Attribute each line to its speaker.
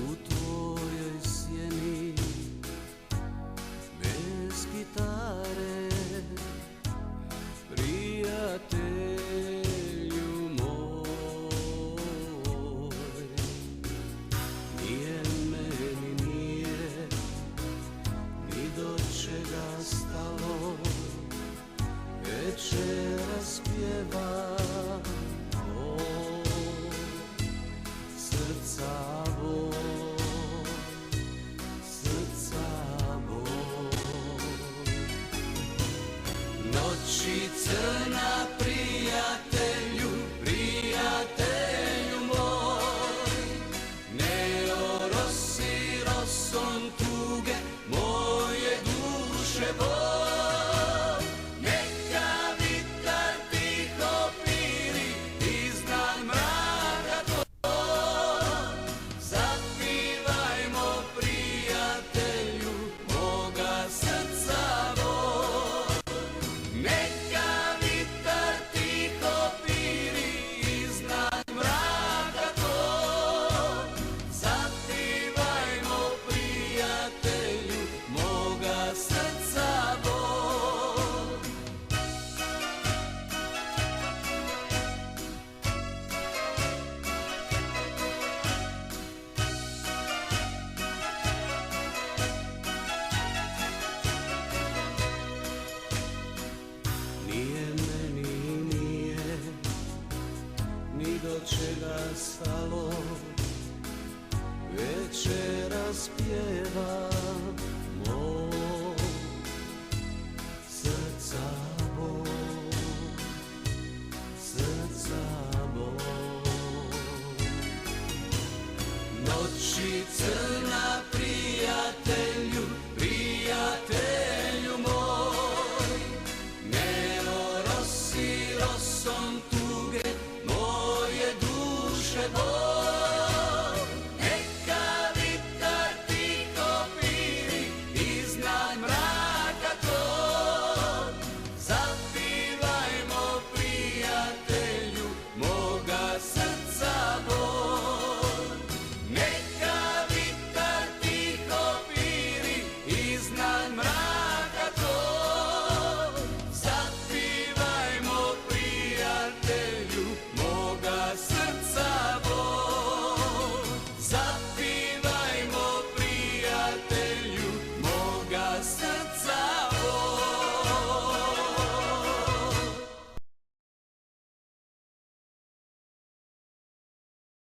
Speaker 1: u tvojoj sjeni, bez gitare, prijatelju moj. Nije meni nije ni do čega stalo, večeras pjevam srca bol, srca bol. Noći crna prijatelju, prijatelju moj, ne orosi rosom tuge moje duše bol. Neka vitar tiho piri iznad mraka tvoj, zapivajmo prijatelju moga srca bol. Neka vitar tiho piri iznad mraka tvoj, zapivajmo prijatelju moga srca bol. Nije meni nije ni do čega stalo, večeras pjevam moj srca bol, srca bol. Noći crne